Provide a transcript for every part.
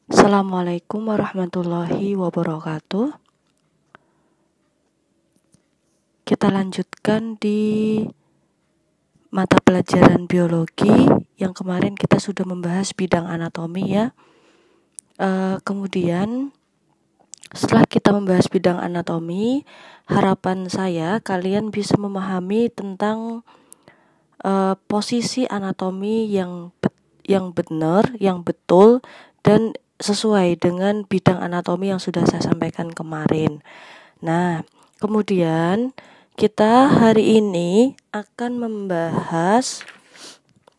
Assalamualaikum warahmatullahi wabarakatuh. Kita lanjutkan di mata pelajaran biologi yang kemarin kita sudah membahas bidang anatomi ya. Kemudian setelah kita membahas bidang anatomi, harapan saya kalian bisa memahami tentang posisi anatomi yang benar, yang betul, dan sesuai dengan bidang anatomi yang sudah saya sampaikan kemarin. Nah, kemudian kita hari ini akan membahas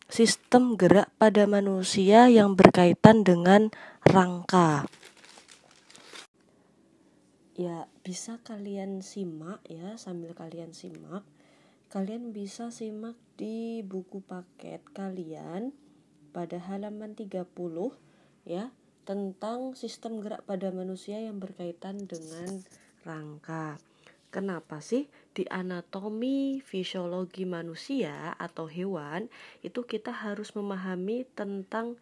sistem gerak pada manusia yang berkaitan dengan rangka. Ya, bisa kalian simak ya, sambil kalian simak. Kalian bisa simak di buku paket kalian pada halaman 30 ya, tentang sistem gerak pada manusia yang berkaitan dengan rangka. Kenapa sih di anatomi fisiologi manusia atau hewan itu kita harus memahami tentang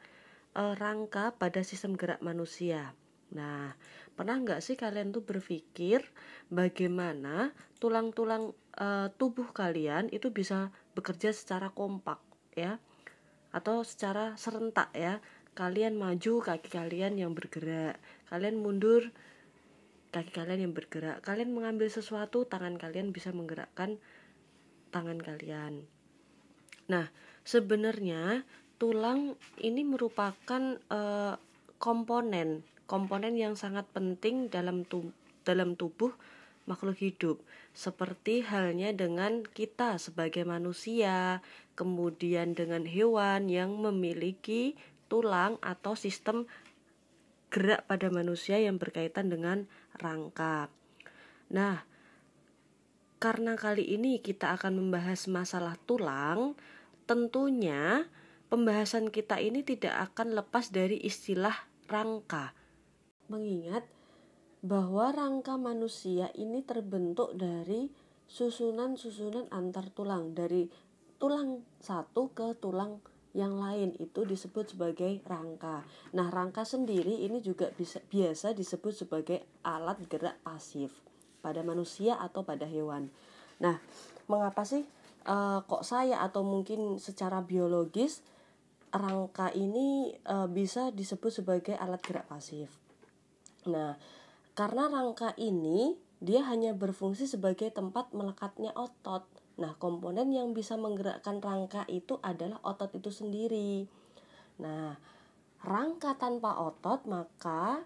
rangka pada sistem gerak manusia? Nah, pernah nggak sih kalian tuh berpikir bagaimana tulang-tulang tubuh kalian itu bisa bekerja secara kompak ya, atau secara serentak ya? Kalian maju, kaki kalian yang bergerak, kalian mundur, kaki kalian yang bergerak, kalian mengambil sesuatu, tangan kalian bisa menggerakkan tangan kalian. Nah, sebenarnya tulang ini merupakan komponen yang sangat penting dalam tubuh makhluk hidup, seperti halnya dengan kita sebagai manusia, kemudian dengan hewan yang memiliki tulang atau sistem gerak pada manusia yang berkaitan dengan rangka. Nah, karena kali ini kita akan membahas masalah tulang, tentunya pembahasan kita ini tidak akan lepas dari istilah rangka. Mengingat bahwa rangka manusia ini terbentuk dari susunan-susunan antar tulang, dari tulang satu ke tulang yang lain, itu disebut sebagai rangka. Nah, rangka sendiri ini juga biasa disebut sebagai alat gerak pasif pada manusia atau pada hewan. Nah, mengapa sih kok saya atau mungkin secara biologis rangka ini bisa disebut sebagai alat gerak pasif? Nah, karena rangka ini dia hanya berfungsi sebagai tempat melekatnya otot. Nah, komponen yang bisa menggerakkan rangka itu adalah otot itu sendiri. Nah, rangka tanpa otot maka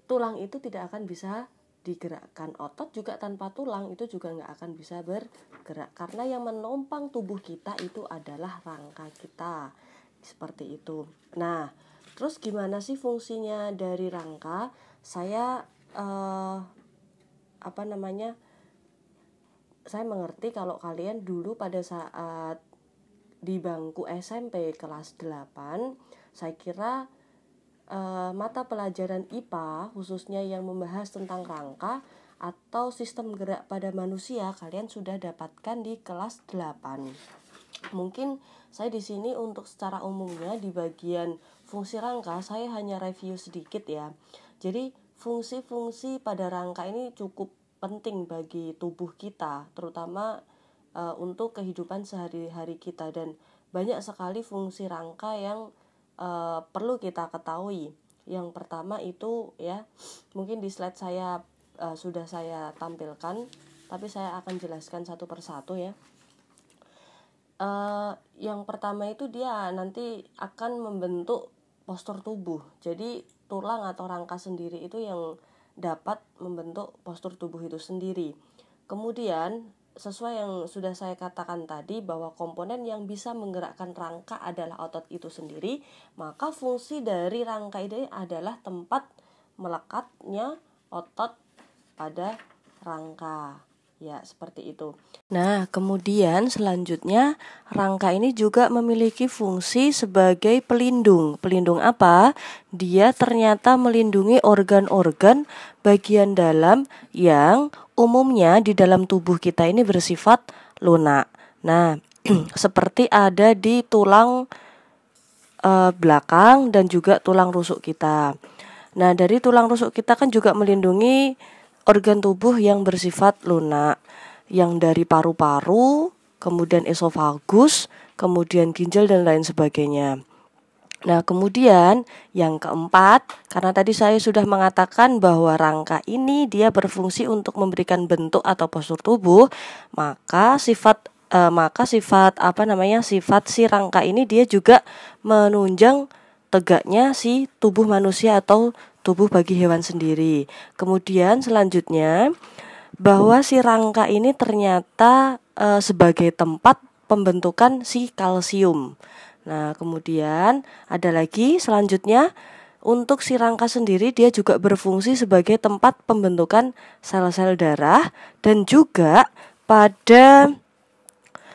tulang itu tidak akan bisa digerakkan. Otot juga tanpa tulang itu juga nggak akan bisa bergerak, karena yang menopang tubuh kita itu adalah rangka kita. Seperti itu. Nah, terus gimana sih fungsinya dari rangka? Saya saya mengerti kalau kalian dulu pada saat di bangku SMP kelas 8, saya kira mata pelajaran IPA khususnya yang membahas tentang rangka atau sistem gerak pada manusia kalian sudah dapatkan di kelas 8. Mungkin saya di sini untuk secara umumnya di bagian fungsi rangka saya hanya review sedikit ya. Jadi fungsi-fungsi pada rangka ini cukup penting bagi tubuh kita, terutama untuk kehidupan sehari-hari kita, dan banyak sekali fungsi rangka yang perlu kita ketahui. Yang pertama itu ya, mungkin di slide saya sudah saya tampilkan, tapi saya akan jelaskan satu persatu ya. Yang pertama itu dia nanti akan membentuk postur tubuh. Jadi tulang atau rangka sendiri itu yang dapat membentuk postur tubuh itu sendiri. Kemudian sesuai yang sudah saya katakan tadi bahwa komponen yang bisa menggerakkan rangka adalah otot itu sendiri, maka fungsi dari rangka ini adalah tempat melekatnya otot pada rangka. Ya, seperti itu. Nah, kemudian selanjutnya rangka ini juga memiliki fungsi sebagai pelindung. Pelindung apa? Dia ternyata melindungi organ-organ bagian dalam yang umumnya di dalam tubuh kita ini bersifat lunak. Nah, seperti ada di tulang belakang dan juga tulang rusuk kita. Nah, dari tulang rusuk kita kan juga melindungi organ tubuh yang bersifat lunak, yang dari paru-paru, kemudian esofagus, kemudian ginjal dan lain sebagainya. Nah, kemudian yang keempat, karena tadi saya sudah mengatakan bahwa rangka ini dia berfungsi untuk memberikan bentuk atau postur tubuh, maka sifat sifat si rangka ini dia juga menunjang tegaknya si tubuh manusia atau tubuh bagi hewan sendiri. Kemudian selanjutnya bahwa si rangka ini ternyata sebagai tempat pembentukan si kalsium. Nah, kemudian ada lagi selanjutnya, untuk si rangka sendiri dia juga berfungsi sebagai tempat pembentukan sel-sel darah, dan juga pada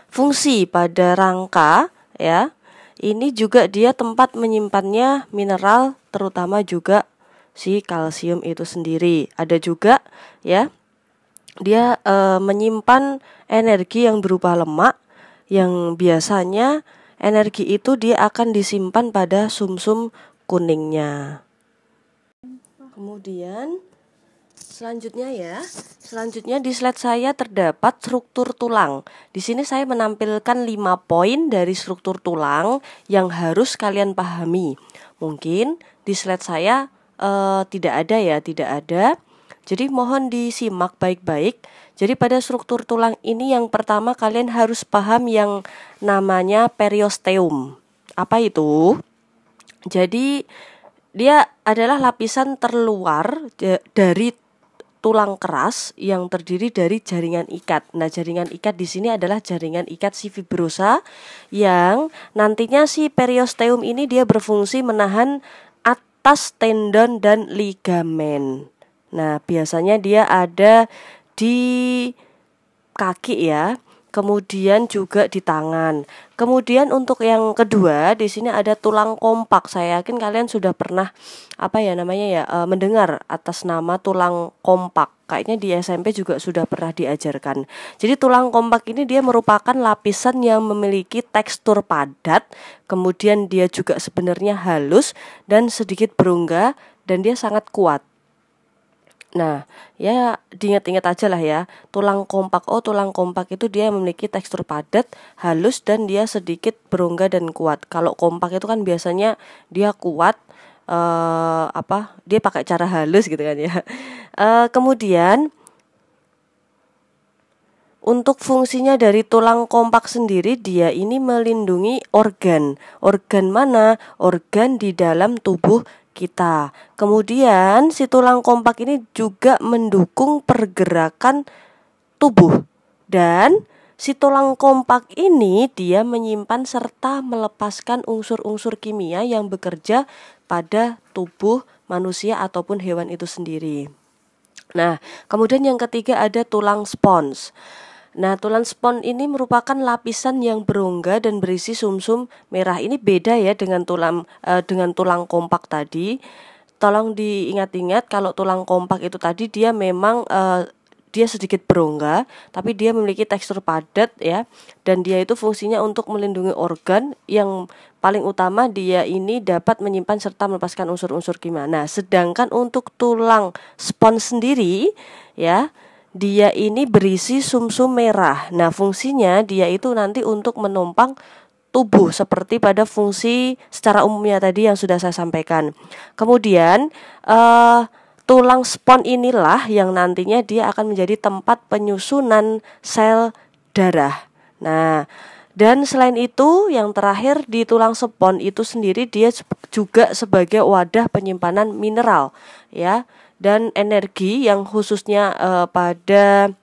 fungsi pada rangka ya, ini juga dia tempat menyimpannya mineral, terutama juga si kalsium itu sendiri. Ada juga ya, dia menyimpan energi yang berupa lemak, yang biasanya energi itu dia akan disimpan pada sumsum kuningnya. Kemudian selanjutnya di slide saya terdapat struktur tulang. Di sini saya menampilkan 5 poin dari struktur tulang yang harus kalian pahami. Mungkin di slide saya tidak ada. Jadi mohon disimak baik-baik. Jadi pada struktur tulang ini yang pertama kalian harus paham yang namanya periosteum. Apa itu? Jadi dia adalah lapisan terluar dari tulang keras yang terdiri dari jaringan ikat. Nah, jaringan ikat di sini adalah jaringan ikat si fibrosa, yang nantinya si periosteum ini dia berfungsi menahan atas tendon dan ligamen. Nah, biasanya dia ada di kaki ya, kemudian juga di tangan. Kemudian untuk yang kedua di sini ada tulang kompak. Saya yakin kalian sudah pernah mendengar atas nama tulang kompak. Kayaknya di SMP juga sudah pernah diajarkan. Jadi tulang kompak ini dia merupakan lapisan yang memiliki tekstur padat, kemudian dia juga sebenarnya halus dan sedikit berongga, dan dia sangat kuat. Nah, ya diingat-ingat aja lah ya, tulang kompak itu dia memiliki tekstur padat, halus, dan dia sedikit berongga dan kuat. Kalau kompak itu kan biasanya dia kuat, dia pakai cara halus gitu kan ya. Kemudian untuk fungsinya dari tulang kompak sendiri, dia ini melindungi organ mana? Organ di dalam tubuh kita. Kemudian si tulang kompak ini juga mendukung pergerakan tubuh, dan si tulang kompak ini dia menyimpan serta melepaskan unsur-unsur kimia yang bekerja pada tubuh manusia ataupun hewan itu sendiri. Nah, kemudian yang ketiga ada tulang spons. Nah, tulang spons ini merupakan lapisan yang berongga dan berisi sumsum merah. Ini beda ya dengan tulang kompak tadi. Tolong diingat-ingat, kalau tulang kompak itu tadi dia memang dia sedikit berongga, tapi dia memiliki tekstur padat ya, dan dia itu fungsinya untuk melindungi organ, yang paling utama dia ini dapat menyimpan serta melepaskan unsur-unsur kimia. Nah, sedangkan untuk tulang spons sendiri ya, dia ini berisi sumsum merah. Nah, fungsinya dia itu nanti untuk menumpang tubuh seperti pada fungsi secara umumnya tadi yang sudah saya sampaikan. Kemudian tulang spons inilah yang nantinya dia akan menjadi tempat penyusunan sel darah. Nah, dan selain itu yang terakhir di tulang spons itu sendiri dia juga sebagai wadah penyimpanan mineral ya, dan energi yang khususnya pada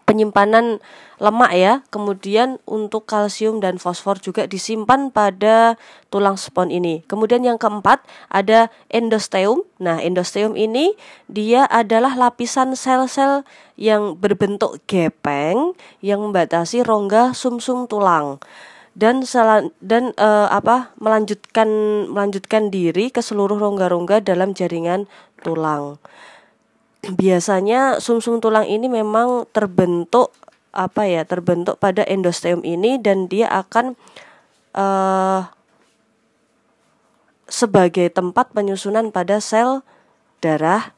penyimpanan lemak ya. Kemudian untuk kalsium dan fosfor juga disimpan pada tulang spons ini. Kemudian yang keempat ada endosteum. Nah, endosteum ini dia adalah lapisan sel-sel yang berbentuk gepeng yang membatasi rongga sumsum tulang, dan melanjutkan diri ke seluruh rongga-rongga dalam jaringan tulang. Biasanya sumsum tulang ini memang terbentuk pada endosteum ini, dan dia akan sebagai tempat penyusunan pada sel darah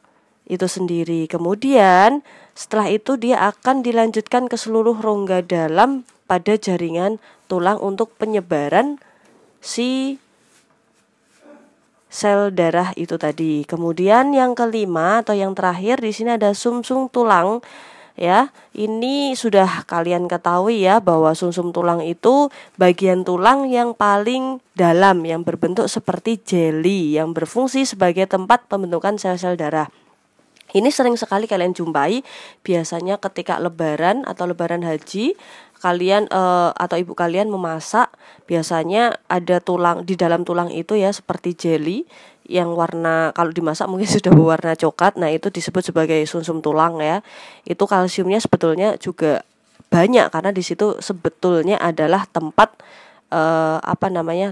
itu sendiri. Kemudian setelah itu dia akan dilanjutkan ke seluruh rongga dalam pada jaringan tulang untuk penyebaran si sel darah itu tadi. Kemudian yang kelima atau yang terakhir di sini ada sumsum tulang. Ya, ini sudah kalian ketahui ya bahwa sumsum tulang itu bagian tulang yang paling dalam yang berbentuk seperti jeli yang berfungsi sebagai tempat pembentukan sel-sel darah. Ini sering sekali kalian jumpai biasanya ketika lebaran atau lebaran haji, kalian atau ibu kalian memasak, biasanya ada tulang di dalam tulang itu ya seperti jeli yang warna, kalau dimasak mungkin sudah berwarna coklat. Nah, itu disebut sebagai sumsum tulang ya. Itu kalsiumnya sebetulnya juga banyak karena di situ sebetulnya adalah tempat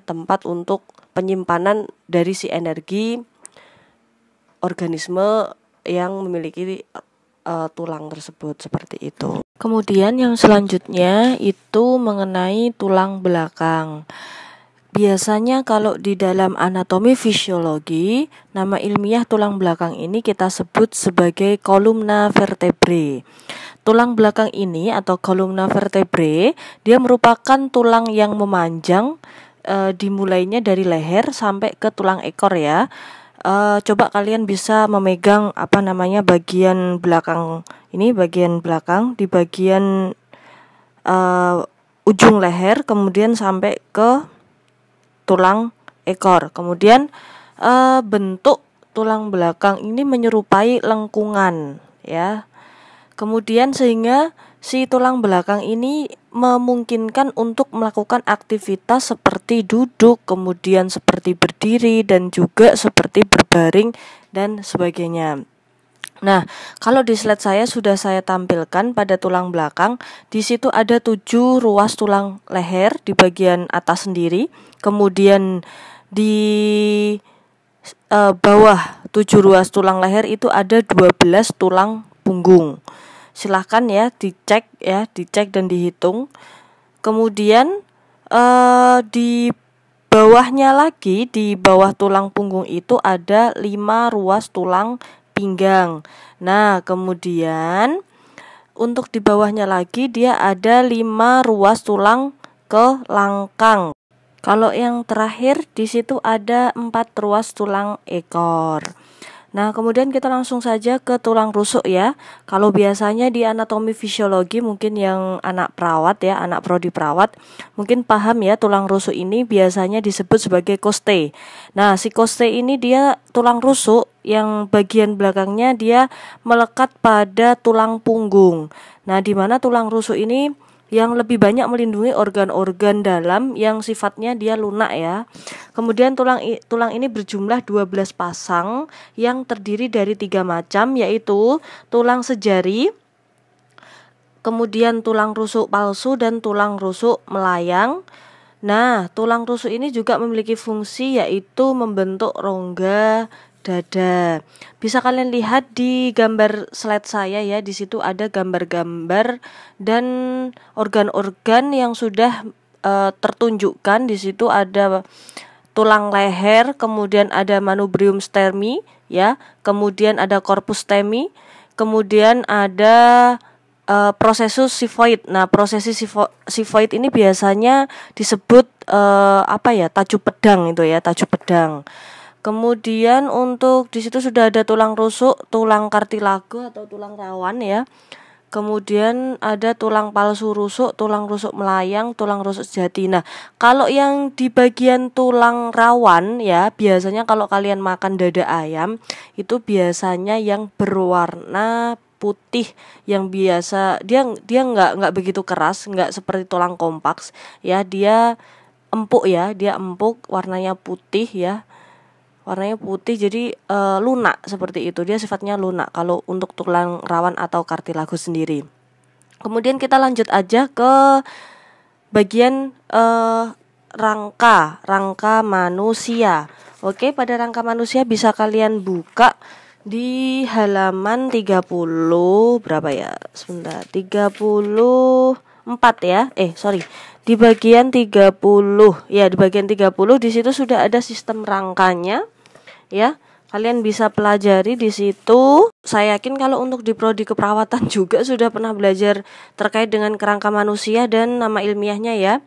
tempat untuk penyimpanan dari si energi organisme yang memiliki tulang tersebut, seperti itu. Kemudian yang selanjutnya itu mengenai tulang belakang. Biasanya kalau di dalam anatomi fisiologi, nama ilmiah tulang belakang ini kita sebut sebagai columna vertebrae. Tulang belakang ini atau columna vertebrae, dia merupakan tulang yang memanjang, dimulainya dari leher sampai ke tulang ekor ya. Coba kalian bisa memegang bagian belakang ini, bagian belakang di bagian ujung leher, kemudian sampai ke tulang ekor. Kemudian bentuk tulang belakang ini menyerupai lengkungan ya. Kemudian sehingga si tulang belakang ini memungkinkan untuk melakukan aktivitas seperti duduk, kemudian seperti berdiri, dan juga seperti berbaring dan sebagainya. Nah, kalau di slide saya sudah saya tampilkan pada tulang belakang, di situ ada 7 ruas tulang leher di bagian atas sendiri, kemudian di bawah 7 ruas tulang leher itu ada 12 tulang punggung. Silahkan ya dicek dan dihitung. Kemudian di bawahnya lagi, di bawah tulang punggung itu ada 5 ruas tulang pinggang. Nah, kemudian untuk di bawahnya lagi dia ada 5 ruas tulang ke langkang. Kalau yang terakhir di situ ada 4 ruas tulang ekor. Nah, kemudian kita langsung saja ke tulang rusuk ya. Kalau biasanya di anatomi fisiologi, mungkin yang anak perawat ya, anak prodi perawat, mungkin paham ya, tulang rusuk ini biasanya disebut sebagai costae. Nah, si costae ini dia tulang rusuk yang bagian belakangnya dia melekat pada tulang punggung. Nah, di mana tulang rusuk ini yang lebih banyak melindungi organ-organ dalam yang sifatnya dia lunak ya. Kemudian tulang ini berjumlah 12 pasang yang terdiri dari 3 macam, yaitu tulang sejari, kemudian tulang rusuk palsu, dan tulang rusuk melayang. Nah, tulang rusuk ini juga memiliki fungsi yaitu membentuk rongga dada. Bisa kalian lihat di gambar slide saya ya, di situ ada gambar-gambar dan organ-organ yang sudah tertunjukkan. Di situ ada tulang leher, kemudian ada manubrium stermi ya, kemudian ada corpus temi, kemudian ada prosesus xiphoid. Nah, prosesi xiphoid ini biasanya disebut tajuk pedang itu ya, tajuk pedang. Kemudian untuk di situ sudah ada tulang rusuk, tulang kartilago atau tulang rawan ya. Kemudian ada tulang palsu rusuk, tulang rusuk melayang, tulang rusuk sejati. Nah, kalau yang di bagian tulang rawan ya, biasanya kalau kalian makan dada ayam itu biasanya yang berwarna putih, yang biasa dia nggak begitu keras, nggak seperti tulang kompaks ya, dia empuk ya, dia empuk, warnanya putih ya. Warnanya putih, jadi lunak seperti itu. Dia sifatnya lunak kalau untuk tulang rawan atau kartilago sendiri. Kemudian kita lanjut aja ke bagian rangka manusia. Oke, pada rangka manusia bisa kalian buka di halaman 30 berapa ya? Sebentar, 34 ya. Di di bagian 30 ya, di bagian 30 di situ sudah ada sistem rangkanya ya. Kalian bisa pelajari di situ. Saya yakin kalau untuk di prodi keperawatan juga sudah pernah belajar terkait dengan kerangka manusia dan nama ilmiahnya ya.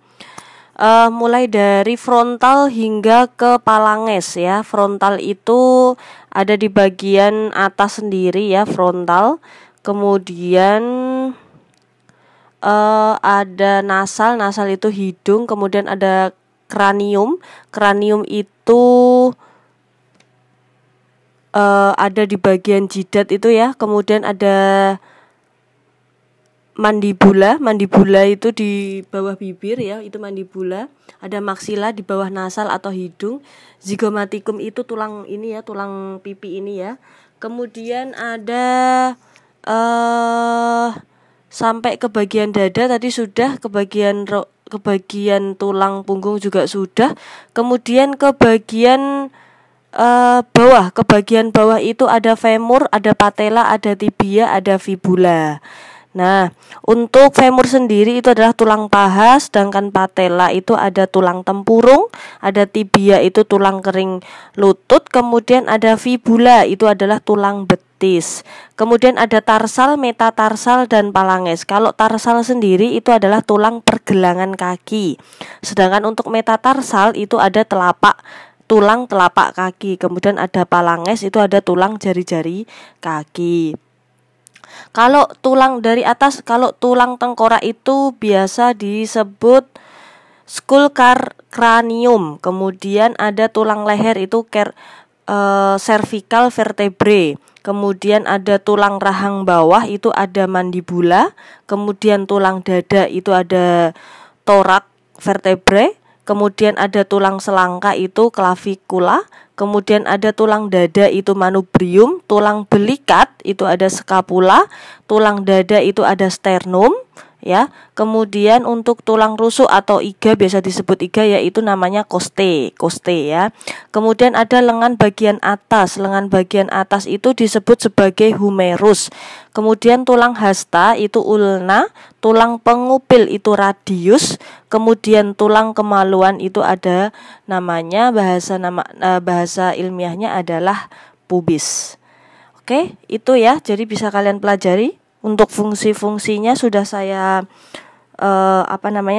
Mulai dari frontal hingga ke phalanges ya. Frontal itu ada di bagian atas sendiri ya, frontal. Kemudian ada nasal itu hidung, kemudian ada kranium itu ada di bagian jidat itu ya, kemudian ada mandibula itu di bawah bibir ya, itu mandibula, ada maksila di bawah nasal atau hidung, zygomatikum itu tulang ini ya, tulang pipi ini ya, kemudian ada sampai ke bagian dada tadi sudah, ke bagian tulang punggung juga sudah, kemudian ke bagian bawah, ke bagian bawah itu ada femur, ada patella, ada tibia, ada fibula. Nah, untuk femur sendiri itu adalah tulang paha, sedangkan patella itu ada tulang tempurung, ada tibia itu tulang kering lutut, kemudian ada fibula itu adalah tulang betis. Kemudian ada tarsal, metatarsal, dan phalanges. Kalau tarsal sendiri itu adalah tulang pergelangan kaki. Sedangkan untuk metatarsal itu ada tulang telapak kaki. Kemudian ada phalanges itu ada tulang jari-jari kaki. Kalau tulang dari atas, kalau tulang tengkorak itu biasa disebut skull cranium. Kemudian ada tulang leher itu cervical vertebrae. Kemudian ada tulang rahang bawah itu ada mandibula. Kemudian tulang dada itu ada thorax vertebrae. Kemudian ada tulang selangka itu clavicula, kemudian ada tulang dada itu manubrium, tulang belikat itu ada scapula, tulang dada itu ada sternum ya. Kemudian untuk tulang rusuk atau iga, biasa disebut iga, yaitu namanya coste ya. Kemudian ada lengan bagian atas itu disebut sebagai humerus. Kemudian tulang hasta itu ulna, tulang pengupil itu radius, kemudian tulang kemaluan itu ada namanya, bahasa ilmiahnya adalah pubis. Oke, itu ya, jadi bisa kalian pelajari. Untuk fungsi-fungsinya sudah saya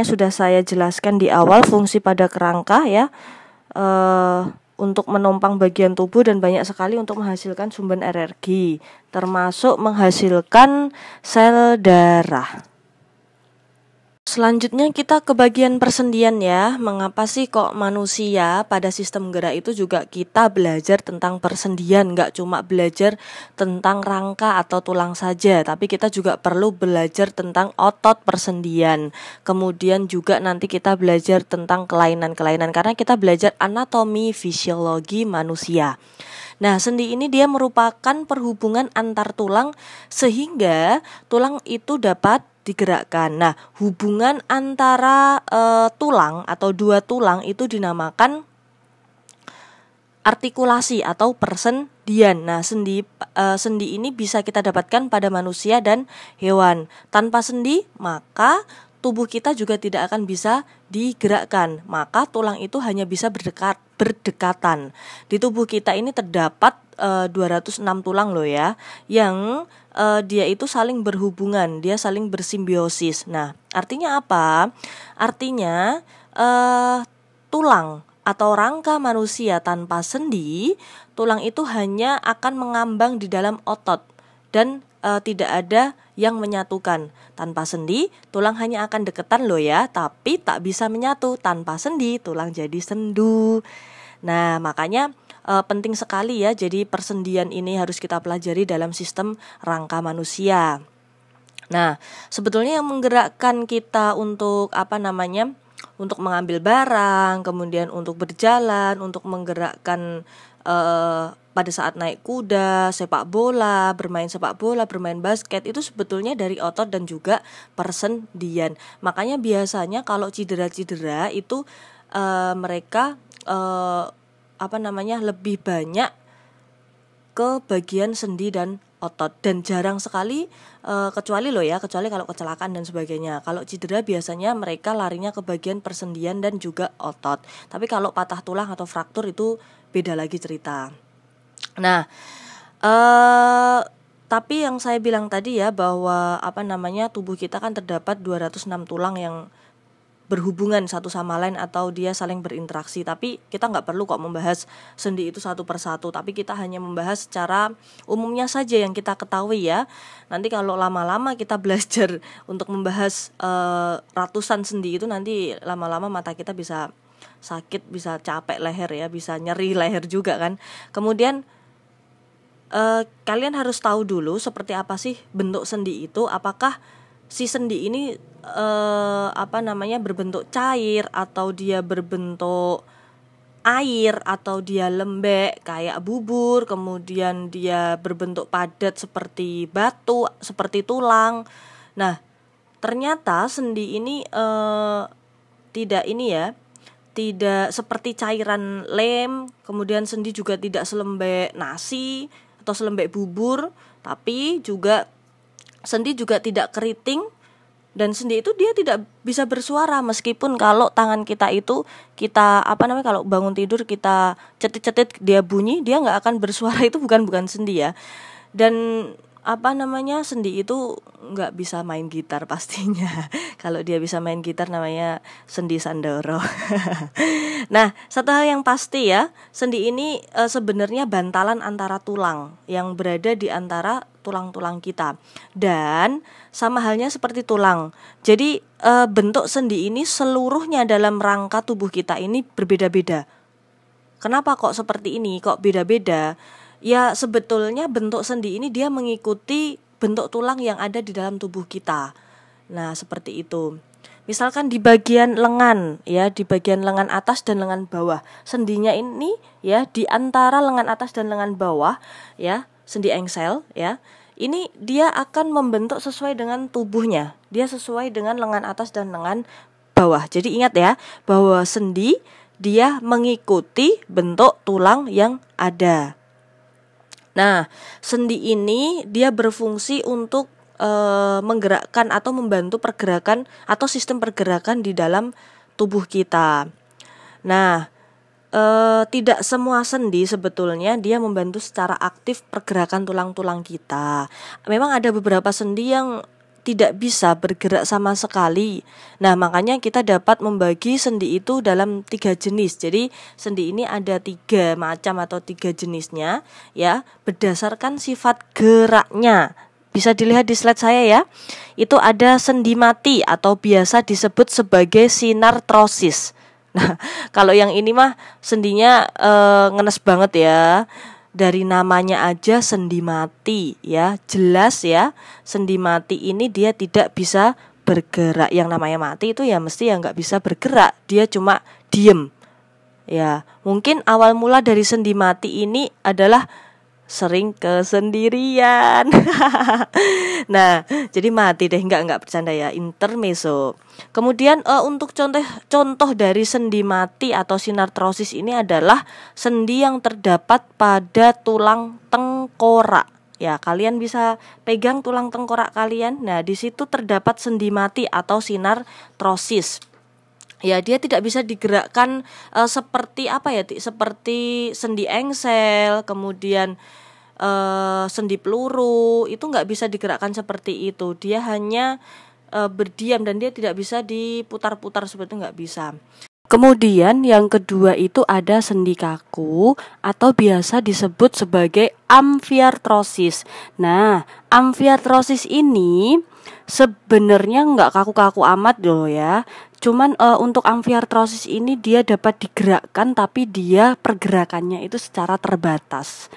sudah saya jelaskan di awal, fungsi pada kerangka ya, untuk menopang bagian tubuh dan banyak sekali untuk menghasilkan sumber energi, termasuk menghasilkan sel darah. Selanjutnya kita ke bagian persendian ya. Mengapa sih kok manusia pada sistem gerak itu juga kita belajar tentang persendian, nggak cuma belajar tentang rangka atau tulang saja, tapi kita juga perlu belajar tentang otot persendian. Kemudian juga nanti kita belajar tentang kelainan-kelainan karena kita belajar anatomi fisiologi manusia. Nah, sendi ini dia merupakan perhubungan antar tulang sehingga tulang itu dapat digerakkan. Nah, hubungan antara tulang atau dua tulang itu dinamakan artikulasi atau persendian. Nah, sendi ini bisa kita dapatkan pada manusia dan hewan. Tanpa sendi, maka tubuh kita juga tidak akan bisa digerakkan. Maka tulang itu hanya bisa berdekatan. Di tubuh kita ini terdapat 206 tulang loh ya, yang dia itu saling berhubungan, dia saling bersimbiosis. Nah, artinya apa? Artinya tulang atau rangka manusia tanpa sendi, tulang itu hanya akan mengambang di dalam otot dan tidak ada yang menyatukan. Tanpa sendi, tulang hanya akan deketan loh ya, tapi tak bisa menyatu. Tanpa sendi, tulang jadi sendu. Nah, makanya penting sekali ya, jadi persendian ini harus kita pelajari dalam sistem rangka manusia. Nah, sebetulnya yang menggerakkan kita untuk untuk mengambil barang, kemudian untuk berjalan, untuk menggerakkan pada saat naik kuda, sepak bola, bermain basket, itu sebetulnya dari otot dan juga persendian. Makanya biasanya kalau cedera itu mereka lebih banyak ke bagian sendi dan otot. Dan jarang sekali kecuali kalau kecelakaan dan sebagainya. Kalau cedera biasanya mereka larinya ke bagian persendian dan juga otot. Tapi kalau patah tulang atau fraktur itu beda lagi cerita. Nah, tapi yang saya bilang tadi ya, bahwa tubuh kita kan terdapat 206 tulang yang berhubungan satu sama lain atau dia saling berinteraksi. Tapi kita nggak perlu kok membahas sendi itu satu persatu, tapi kita hanya membahas secara umumnya saja yang kita ketahui ya. Nanti kalau lama-lama kita belajar untuk membahas ratusan sendi itu, nanti lama-lama mata kita bisa sakit, bisa capek leher ya, bisa nyeri leher juga kan. Kemudian kalian harus tahu dulu seperti apa sih bentuk sendi itu. Apakah si sendi ini berbentuk cair, atau dia berbentuk air, atau dia lembek kayak bubur, kemudian dia berbentuk padat seperti batu, seperti tulang. Nah, ternyata sendi ini tidak seperti cairan lem. Kemudian sendi juga tidak selembek nasi atau selembek bubur, tapi juga sendi juga tidak keriting. Dan sendi itu dia tidak bisa bersuara, meskipun kalau tangan kita itu kalau bangun tidur kita cetit-cetit dia bunyi, dia nggak akan bersuara. Itu bukan sendi ya. Dan sendi itu nggak bisa main gitar pastinya. Kalau dia bisa main gitar namanya sendi Sandoro. Nah, satu hal yang pasti ya, sendi ini sebenarnya bantalan antara tulang yang berada di antara tulang-tulang kita. Dan sama halnya seperti tulang. Jadi bentuk sendi ini seluruhnya dalam rangka tubuh kita ini berbeda-beda. Kenapa kok seperti ini? Kok beda-beda? Ya, sebetulnya bentuk sendi ini dia mengikuti bentuk tulang yang ada di dalam tubuh kita. Nah, seperti itu. Misalkan di bagian lengan ya, di bagian lengan atas dan lengan bawah. Sendinya ini ya di antara lengan atas dan lengan bawah ya, sendi engsel ya. Ini dia akan membentuk sesuai dengan tubuhnya. Dia sesuai dengan lengan atas dan lengan bawah. Jadi ingat ya, bahwa sendi dia mengikuti bentuk tulang yang ada. Nah, sendi ini dia berfungsi untuk menggerakkan atau membantu pergerakan atau sistem pergerakan di dalam tubuh kita. Nah, tidak semua sendi sebetulnya dia membantu secara aktif pergerakan tulang-tulang kita. Memang ada beberapa sendi yang tidak bisa bergerak sama sekali. Nah, makanya kita dapat membagi sendi itu dalam 3 jenis. Jadi sendi ini ada 3 macam atau 3 jenisnya ya, berdasarkan sifat geraknya. Bisa dilihat di slide saya ya. Itu ada sendi mati atau biasa disebut sebagai sinartrosis. Nah, kalau yang ini mah sendinya ngenes banget ya. Dari namanya aja sendi mati ya, jelas ya. Sendi mati ini dia tidak bisa bergerak. Yang namanya mati itu ya mesti ya nggak bisa bergerak, dia cuma diem. Ya, mungkin awal mula dari sendi mati ini adalah sering kesendirian. Nah, jadi mati deh, nggak bercanda ya, intermezzo. Kemudian untuk contoh dari sendi mati atau sinartrosis ini adalah sendi yang terdapat pada tulang tengkorak. Ya, kalian bisa pegang tulang tengkorak kalian. Nah, di situ terdapat sendi mati atau sinartrosis. Ya, dia tidak bisa digerakkan seperti seperti sendi engsel, kemudian sendi peluru, itu nggak bisa digerakkan seperti itu. Dia hanya berdiam dan dia tidak bisa diputar-putar seperti itu, nggak bisa. Kemudian yang kedua itu ada sendi kaku atau biasa disebut sebagai amfiartrosis. Nah, amfiartrosis ini sebenarnya nggak kaku-kaku amat loh ya. Cuman untuk amfiartrosis ini dia dapat digerakkan, tapi dia pergerakannya itu secara terbatas.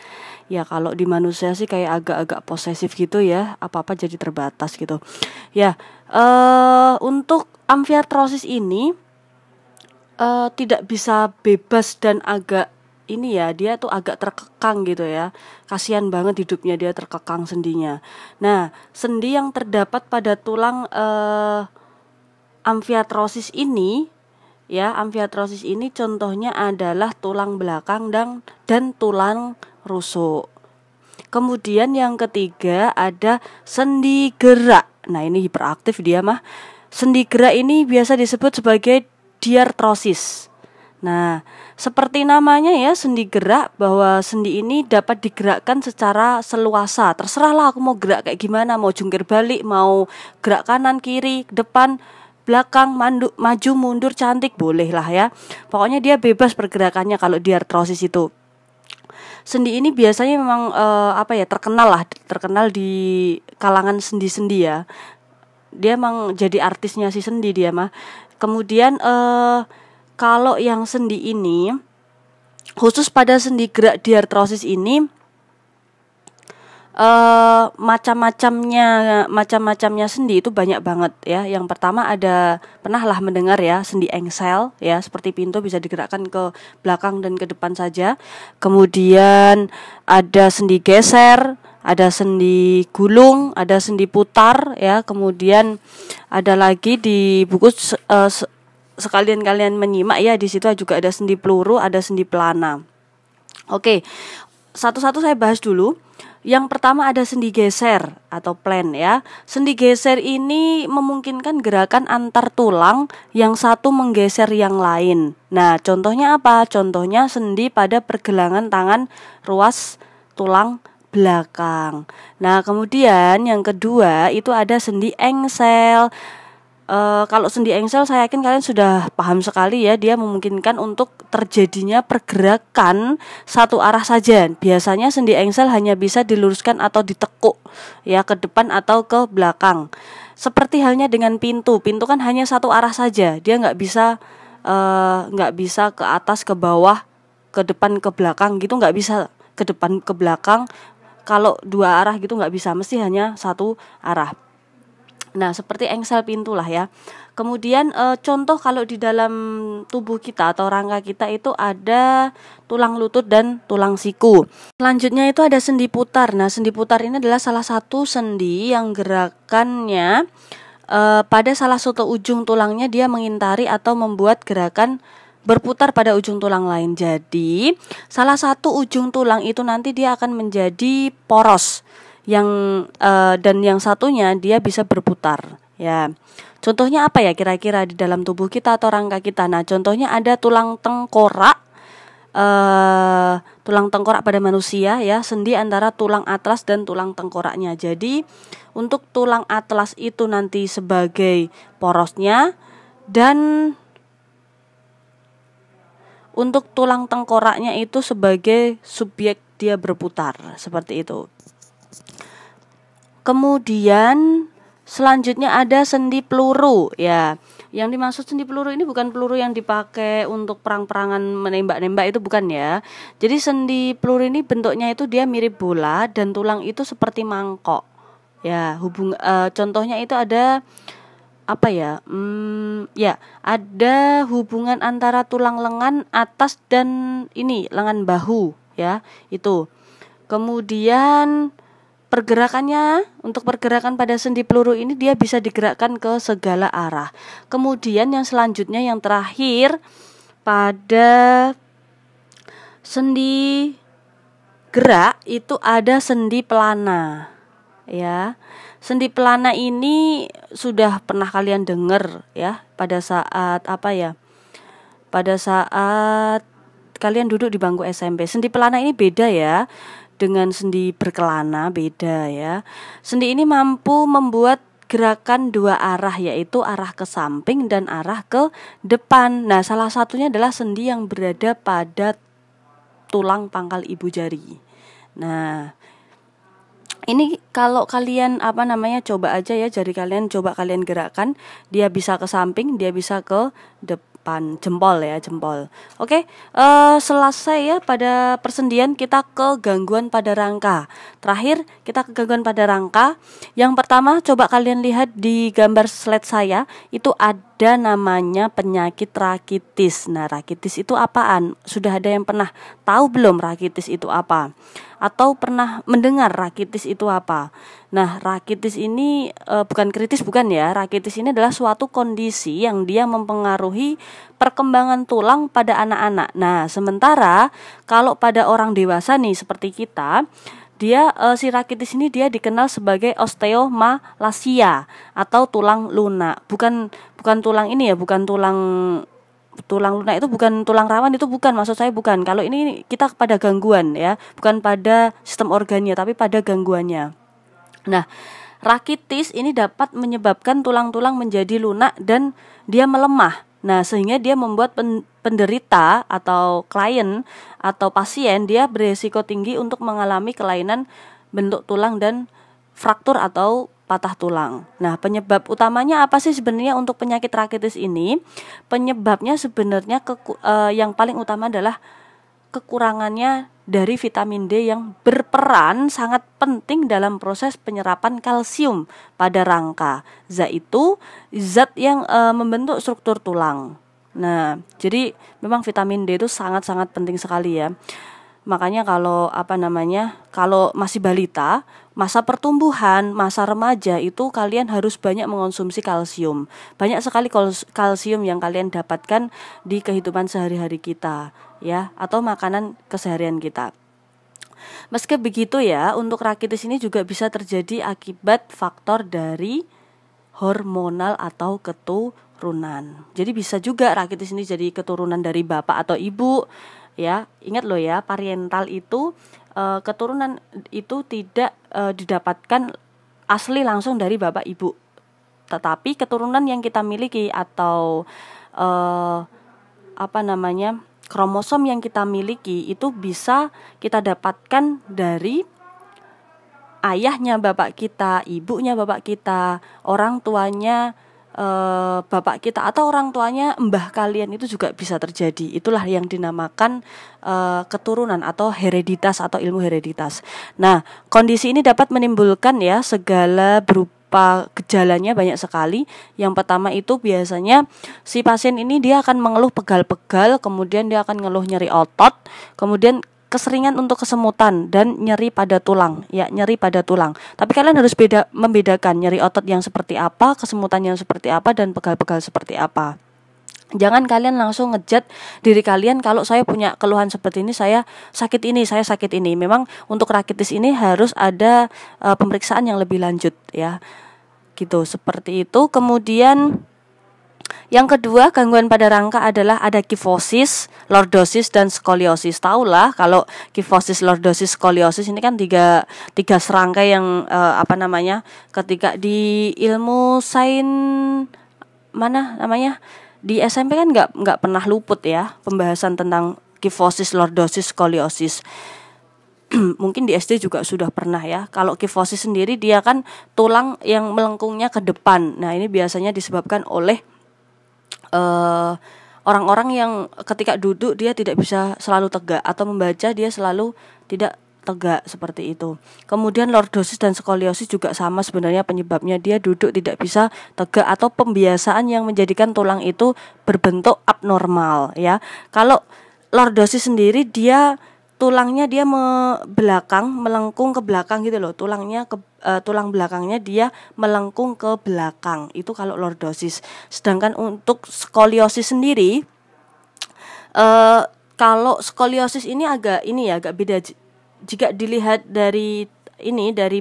Ya, kalau di manusia sih kayak agak-agak posesif gitu ya, apa-apa jadi terbatas gitu. Ya, untuk amfiartrosis ini tidak bisa bebas dan agak dia tuh agak terkekang gitu ya. Kasihan banget hidupnya, dia terkekang sendinya. Nah, sendi yang terdapat pada tulang amfiartrosis ini contohnya adalah tulang belakang dan tulang rusuk. Kemudian yang ketiga ada sendi gerak. Nah, ini hiperaktif dia mah. Sendi gerak ini biasa disebut sebagai diartrosis. Nah, seperti namanya ya, sendi gerak, bahwa sendi ini dapat digerakkan secara seluasa. Terserahlah aku mau gerak kayak gimana, mau jungkir balik, mau gerak kanan, kiri, depan, belakang, maju, mundur, cantik, boleh lah ya. Pokoknya dia bebas pergerakannya kalau diartrosis itu. Sendi ini biasanya memang terkenal di kalangan sendi-sendi ya. Dia emang jadi artisnya si sendi dia mah. Kemudian kalau yang sendi ini, khusus pada sendi gerak diartrosis ini, macam-macamnya sendi itu banyak banget ya. Yang pertama pernahlah mendengar ya, sendi engsel ya, seperti pintu bisa digerakkan ke belakang dan ke depan saja. Kemudian ada sendi geser, ada sendi gulung, ada sendi putar ya. Kemudian ada lagi di buku sekalian kalian menyimak ya, di situ juga ada sendi peluru, ada sendi pelana. Oke, satu-satu saya bahas dulu. Yang pertama ada sendi geser atau plan ya. Sendi geser ini memungkinkan gerakan antar tulang, yang satu menggeser yang lain. Nah, contohnya apa? Contohnya sendi pada pergelangan tangan ruas tulang belakang. Nah, kemudian yang kedua itu ada sendi engsel. Kalau sendi engsel saya yakin kalian sudah paham sekali ya, dia memungkinkan untuk terjadinya pergerakan satu arah saja. Biasanya sendi engsel hanya bisa diluruskan atau ditekuk ya, ke depan atau ke belakang. Seperti halnya dengan pintu kan hanya satu arah saja, dia nggak bisa ke atas, ke bawah, ke depan, ke belakang gitu, nggak bisa ke depan ke belakang. Kalau dua arah gitu nggak bisa, mesti hanya satu arah. Nah, seperti engsel pintu lah ya. Kemudian contoh kalau di dalam tubuh kita atau rangka kita itu ada tulang lutut dan tulang siku. Selanjutnya itu ada sendi putar. Nah, sendi putar ini adalah salah satu sendi yang gerakannya pada salah satu ujung tulangnya dia mengintari atau membuat gerakan berputar pada ujung tulang lain. Jadi, salah satu ujung tulang itu nanti dia akan menjadi poros. Dan yang satunya dia bisa berputar ya. Contohnya apa ya kira-kira di dalam tubuh kita atau rangka kita? Nah, contohnya ada tulang tengkorak. Tulang tengkorak pada manusia ya, sendi antara tulang atlas dan tulang tengkoraknya. Jadi untuk tulang atlas itu nanti sebagai porosnya, dan untuk tulang tengkoraknya itu sebagai subjek dia berputar, seperti itu. Kemudian selanjutnya ada sendi peluru ya. Yang dimaksud sendi peluru ini bukan peluru yang dipakai untuk perang-perangan menembak-nembak, itu bukan ya. Jadi sendi peluru ini bentuknya itu dia mirip bola dan tulang itu seperti mangkok. Ya, contohnya itu ada apa ya? Ada hubungan antara tulang lengan atas dan lengan bahu ya, itu. Kemudian untuk pergerakan pada sendi peluru ini dia bisa digerakkan ke segala arah. Kemudian yang selanjutnya, yang terakhir, pada sendi gerak itu ada sendi pelana ya. Sendi pelana ini sudah pernah kalian dengar ya, pada saat kalian duduk di bangku SMP. Sendi pelana ini beda ya dengan sendi berkelana, beda ya. Sendi ini mampu membuat gerakan dua arah, yaitu arah ke samping dan arah ke depan. Nah, salah satunya adalah sendi yang berada pada tulang pangkal ibu jari. Nah, ini kalau kalian coba aja ya, jari kalian coba kalian gerakkan, dia bisa ke samping, dia bisa ke depan, jempol. Oke, selesai ya pada persendian, kita ke gangguan pada rangka. Terakhir kita ke gangguan pada rangka. Yang pertama, coba kalian lihat di gambar slide saya, itu ada namanya penyakit rakitis. Nah, rakitis itu apaan? Sudah ada yang pernah tahu belum rakitis itu apa? Atau pernah mendengar rakitis itu apa? Nah, rakitis ini bukan kritis, bukan ya. Rakitis ini adalah suatu kondisi yang dia mempengaruhi perkembangan tulang pada anak-anak. Nah, sementara kalau pada orang dewasa nih seperti kita, si rakitis ini dia dikenal sebagai osteomalacia atau tulang lunak. Bukan tulang ini ya, bukan tulang lunak itu bukan tulang rawan, itu bukan, maksud saya bukan. Kalau ini kita pada gangguan ya, bukan pada sistem organnya tapi pada gangguannya. Nah, rakitis ini dapat menyebabkan tulang-tulang menjadi lunak dan dia melemah. Nah, sehingga dia membuat penderita atau klien atau pasien dia beresiko tinggi untuk mengalami kelainan bentuk tulang dan fraktur atau patah tulang. Nah, penyebab utamanya apa sih sebenarnya untuk penyakit rakitis ini? Penyebabnya sebenarnya yang paling utama adalah kekurangannya dari vitamin D yang berperan sangat penting dalam proses penyerapan kalsium pada rangka. Zat itu zat yang membentuk struktur tulang. Nah, jadi memang vitamin D itu sangat-sangat penting sekali ya. Makanya kalau kalau masih balita, masa pertumbuhan, masa remaja itu kalian harus banyak mengonsumsi kalsium. Banyak sekali kalsium yang kalian dapatkan di kehidupan sehari-hari kita ya, atau makanan keseharian kita. Meski begitu ya, untuk rakitis ini juga bisa terjadi akibat faktor dari hormonal atau keturunan. Jadi bisa juga rakitis ini jadi keturunan dari bapak atau ibu. Ya, ingat loh ya, parental itu keturunan itu tidak didapatkan asli langsung dari bapak ibu. Tetapi keturunan yang kita miliki atau kromosom yang kita miliki itu bisa kita dapatkan dari ayahnya bapak kita, ibunya bapak kita, orang tuanya bapak kita, atau orang tuanya mbah kalian, itu juga bisa terjadi. Itulah yang dinamakan keturunan atau hereditas atau ilmu hereditas. Nah, kondisi ini dapat menimbulkan ya segala berupa gejalanya banyak sekali. Yang pertama itu biasanya si pasien ini dia akan mengeluh pegal-pegal, kemudian dia akan ngeluh nyeri otot, kemudian keseringan untuk kesemutan dan nyeri pada tulang, ya, nyeri pada tulang. Tapi kalian harus membedakan nyeri otot yang seperti apa, kesemutan yang seperti apa, dan pegal-pegal seperti apa. Jangan kalian langsung ngejat diri kalian kalau saya punya keluhan seperti ini, saya sakit ini. Memang untuk rakitis ini harus ada pemeriksaan yang lebih lanjut ya. Gitu, seperti itu. Kemudian yang kedua, gangguan pada rangka adalah ada kifosis, lordosis, dan skoliosis. Tahulah kalau kifosis, lordosis, skoliosis ini kan tiga serangkai yang ketika di ilmu di SMP kan nggak pernah luput ya pembahasan tentang kifosis, lordosis, skoliosis. Mungkin di SD juga sudah pernah ya. Kalau kifosis sendiri dia kan tulang yang melengkungnya ke depan. Nah, ini biasanya disebabkan oleh orang-orang yang ketika duduk dia tidak bisa selalu tegak, atau membaca dia selalu tidak tegak, seperti itu. Kemudian lordosis dan skoliosis juga sama sebenarnya penyebabnya, dia duduk tidak bisa tegak atau pembiasaan yang menjadikan tulang itu berbentuk abnormal ya. Kalau lordosis sendiri dia tulangnya dia melengkung ke belakang gitu loh. Tulang belakangnya dia melengkung ke belakang. Itu kalau lordosis. Sedangkan untuk skoliosis sendiri, kalau skoliosis ini agak beda. Jika dilihat dari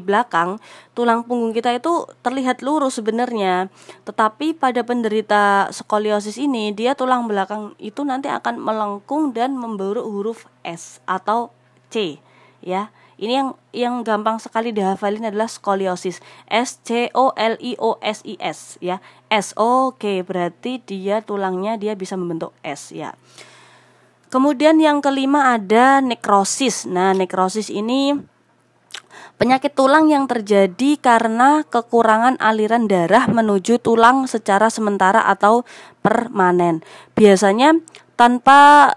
belakang, tulang punggung kita itu terlihat lurus sebenarnya. Tetapi pada penderita skoliosis ini, dia tulang belakang itu nanti akan melengkung dan membentuk huruf S atau C ya. Ini yang gampang sekali dihafalin adalah skoliosis. SCOLIOSIS ya. S. Oke, berarti dia tulangnya dia bisa membentuk S ya. Kemudian yang kelima ada nekrosis. Nah, nekrosis ini penyakit tulang yang terjadi karena kekurangan aliran darah menuju tulang secara sementara atau permanen. Biasanya tanpa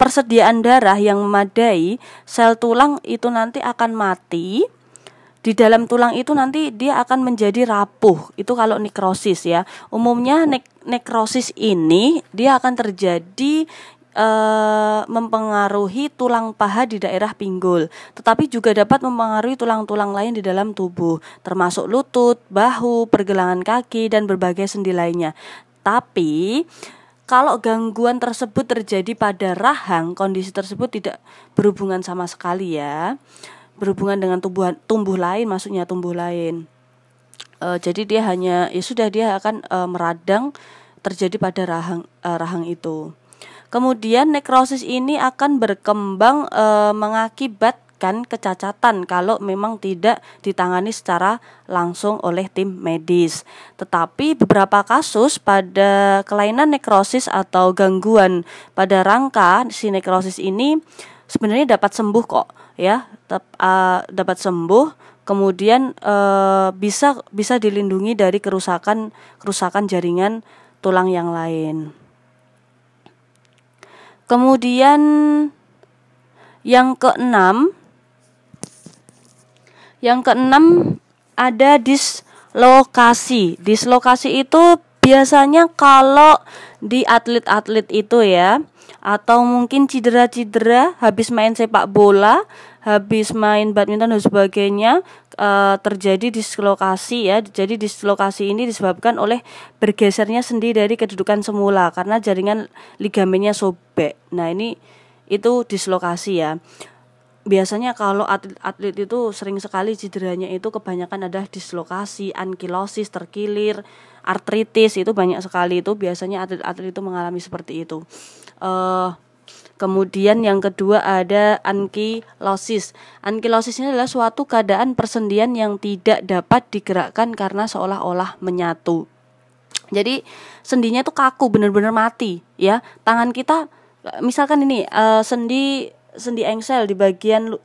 persediaan darah yang memadai, sel tulang itu nanti akan mati. Di dalam tulang itu nanti dia akan menjadi rapuh. Itu kalau nekrosis ya. Umumnya nekrosis ini dia akan terjadi mempengaruhi tulang paha di daerah pinggul, tetapi juga dapat mempengaruhi tulang-tulang lain di dalam tubuh, termasuk lutut, bahu, pergelangan kaki, dan berbagai sendi lainnya. Tapi kalau gangguan tersebut terjadi pada rahang, kondisi tersebut tidak berhubungan sama sekali ya. berhubungan dengan tumbuh lain, maksudnya tumbuh lain. Jadi dia hanya ya sudah dia akan meradang terjadi pada rahang itu. Kemudian nekrosis ini akan berkembang mengakibatkan kecacatan kalau memang tidak ditangani secara langsung oleh tim medis. Tetapi beberapa kasus pada kelainan nekrosis atau gangguan pada rangka si nekrosis ini sebenarnya dapat sembuh kok, ya, dapat sembuh. Kemudian bisa dilindungi dari kerusakan jaringan tulang yang lain. Kemudian yang keenam ada dislokasi. Dislokasi itu biasanya kalau di atlet-atlet itu ya, atau mungkin cedera-cedera habis main sepak bola, habis main badminton dan sebagainya, terjadi dislokasi ya. Jadi dislokasi ini disebabkan oleh bergesernya sendi dari kedudukan semula karena jaringan ligamennya sobek. Nah, itu dislokasi ya. Biasanya kalau atlet itu sering sekali cederanya itu kebanyakan adalah dislokasi, ankilosis, terkilir, artritis, itu banyak sekali. Itu biasanya atlet-atlet itu mengalami seperti itu. Kemudian yang kedua ada ankilosis. Ankilosis ini adalah suatu keadaan persendian yang tidak dapat digerakkan karena seolah-olah menyatu. Jadi sendinya itu kaku, benar-benar mati ya. Tangan kita misalkan ini sendi engsel di bagian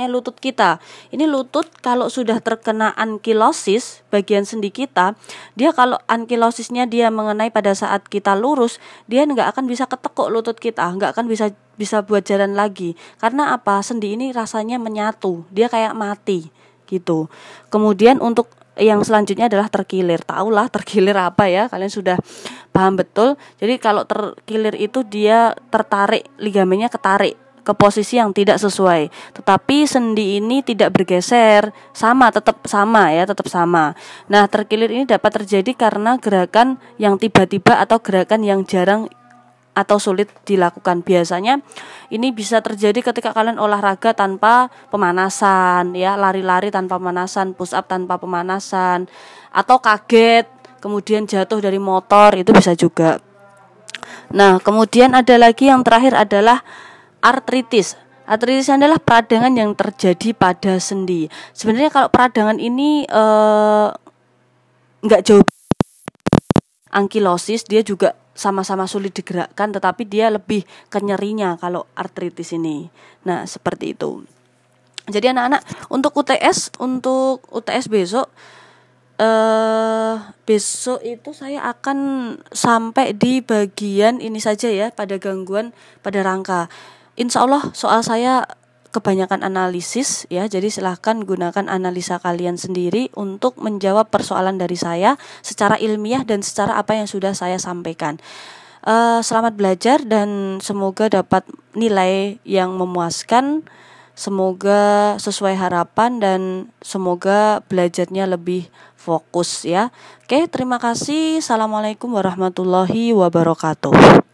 lutut kita. Ini lutut kalau sudah terkena ankilosis bagian sendi kita, dia kalau ankilosisnya dia mengenai pada saat kita lurus, dia nggak akan bisa ketekuk lutut kita, nggak akan bisa buat jalan lagi. Karena apa? Sendi ini rasanya menyatu, dia kayak mati gitu. Kemudian untuk yang selanjutnya adalah terkilir. Tahulah terkilir apa ya? Kalian sudah paham betul. Jadi kalau terkilir itu dia tertarik, ligamennya ketarik ke posisi yang tidak sesuai. Tetapi sendi ini tidak bergeser, tetap sama. Nah, terkilir ini dapat terjadi karena gerakan yang tiba-tiba atau gerakan yang jarang atau sulit dilakukan. Biasanya ini bisa terjadi ketika kalian olahraga tanpa pemanasan ya, lari-lari tanpa pemanasan, push up tanpa pemanasan, atau kaget kemudian jatuh dari motor, itu bisa juga. Nah, kemudian ada lagi yang terakhir adalah artritis. Artritis adalah peradangan yang terjadi pada sendi. Sebenarnya kalau peradangan ini nggak jauh ankilosis, dia juga sama-sama sulit digerakkan, tetapi dia lebih ke nyerinya kalau artritis ini. Nah, seperti itu. Jadi anak-anak, untuk UTS besok itu saya akan sampai di bagian ini saja ya, pada gangguan pada rangka. Insya Allah soal saya kebanyakan analisis ya, jadi silahkan gunakan analisa kalian sendiri untuk menjawab persoalan dari saya secara ilmiah dan secara apa yang sudah saya sampaikan. Selamat belajar dan semoga dapat nilai yang memuaskan, semoga sesuai harapan dan semoga belajarnya lebih fokus ya. Oke, terima kasih. Assalamualaikum warahmatullahi wabarakatuh.